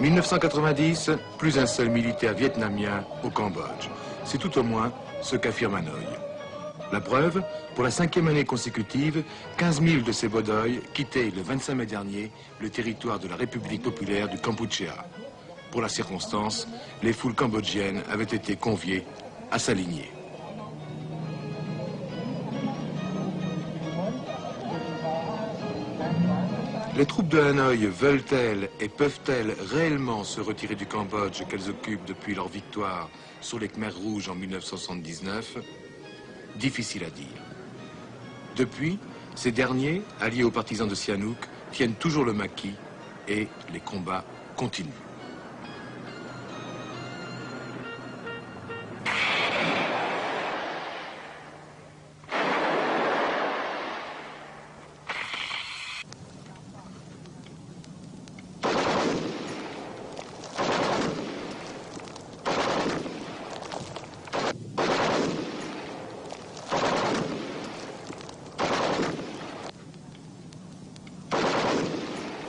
1990, plus un seul militaire vietnamien au Cambodge. C'est tout au moins ce qu'affirme Hanoï. La preuve, pour la 5e année consécutive, 15 000 de ces Bodoï quittaient le 25 mai dernier le territoire de la République populaire du Kampuchéa. Pour la circonstance, les foules cambodgiennes avaient été conviées à s'aligner. Les troupes de Hanoï veulent-elles et peuvent-elles réellement se retirer du Cambodge qu'elles occupent depuis leur victoire sur les Khmers rouges en 1979? Difficile à dire. Depuis, ces derniers, alliés aux partisans de Sihanouk, tiennent toujours le maquis et les combats continuent.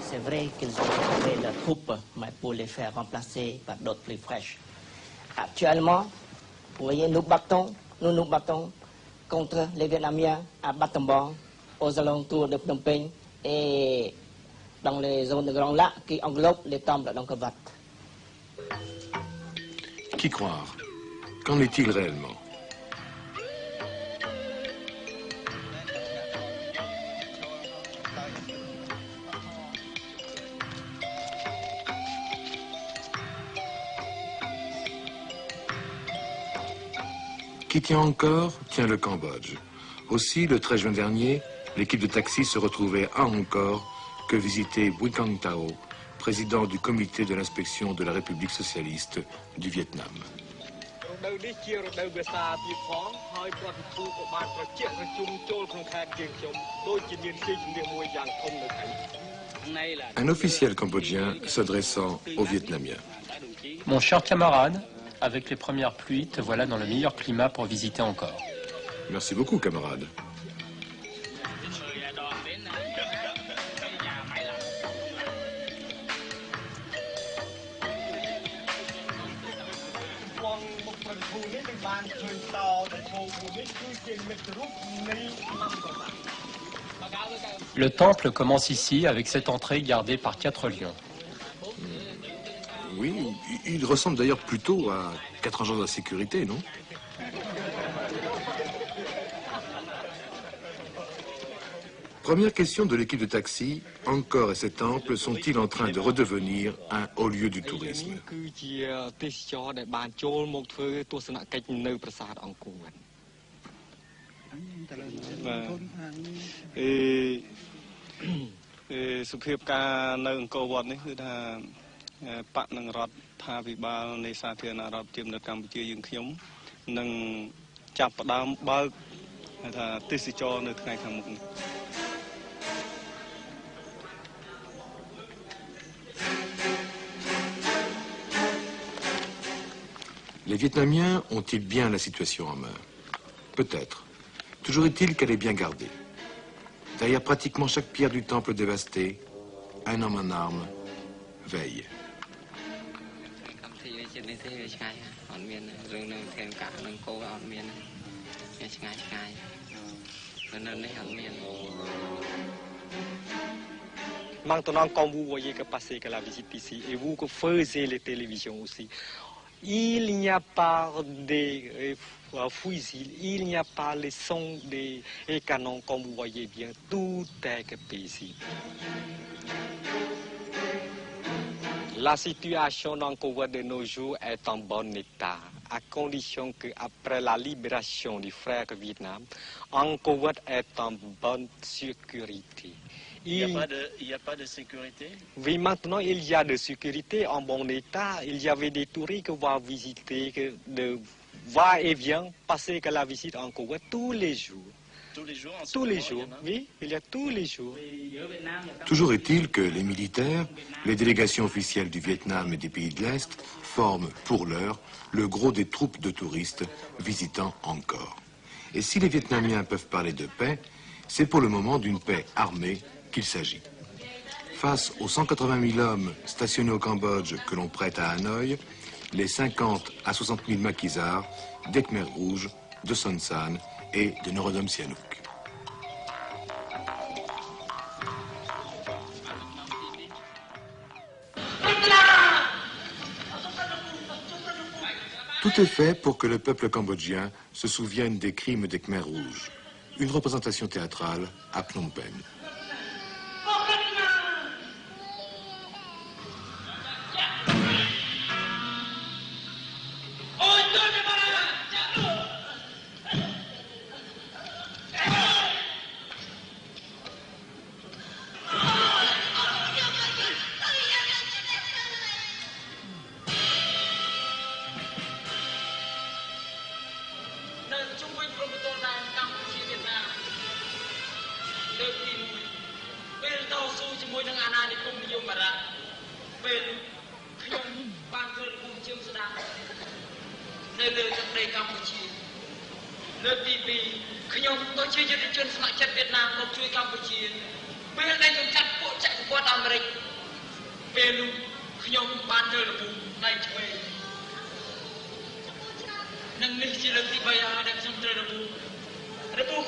C'est vrai qu'ils ont trouvé leurs troupes, mais pour les faire remplacer par d'autres plus fraîches. Actuellement, vous voyez, nous nous battons contre les Vietnamiens à Battambang, aux alentours de Phnom Penh et dans les zones de Grands Lacs qui englobent les temples d'Angkor-Wat. Qui croire? Qu'en est-il réellement? Qui tient encore, tient le Cambodge. Aussi, le 13 juin dernier, l'équipe de taxi se retrouvait à Angkor que visitait Bui Cang Tao, président du comité de l'inspection de la République socialiste du Vietnam. Un officiel cambodgien s'adressant aux Vietnamiens. Mon cher camarade, avec les premières pluies, te voilà dans le meilleur climat pour visiter Angkor. Merci beaucoup, camarade. Le temple commence ici avec cette entrée gardée par 4 lions. Oui, il ressemble d'ailleurs plutôt à 4 agents de la sécurité, non? Première question de l'équipe de taxi, Angkor et ses temples sont-ils en train de redevenir un haut lieu du tourisme? Les Vietnamiens ont-ils bien la situation en main? Peut-être. Toujours est-il qu'elle est bien gardée. Derrière pratiquement chaque pierre du temple dévasté, un homme en armes veille. Maintenant, comme vous voyez que passer que la visite ici, et vous que faisiez les télévisions aussi, il n'y a pas de fusils, il n'y a pas les sons des canons, comme vous voyez bien, tout est paisible. La situation d'Angkor Wat de nos jours est en bon état, à condition qu'après la libération du frère Vietnam, Angkor Wat est en bonne sécurité. Il n'y a pas de sécurité? Oui, maintenant il y a de sécurité en bon état. Il y avait des touristes qui vont visiter, de va-et-vient, passer que la visite en Angkor Wat tous les jours. Tous les jours? Tous les jours, oui, il y a tous les jours. Toujours est-il que les militaires, les délégations officielles du Vietnam et des pays de l'Est forment, pour l'heure, le gros des troupes de touristes visitant Angkor. Et si les Vietnamiens peuvent parler de paix, c'est pour le moment d'une paix armée qu'il s'agit. Face aux 180 000 hommes stationnés au Cambodge que l'on prête à Hanoï, les 50 à 60 000 maquisards des Khmers rouges, de Son Sann et de Norodom Sihanouk. Tout est fait pour que le peuple cambodgien se souvienne des crimes des Khmers rouges. Une représentation théâtrale à Phnom Penh. Hãy subscribe cho kênh Ghiền Mì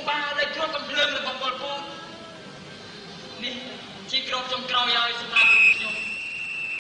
Gõ để không bỏ lỡ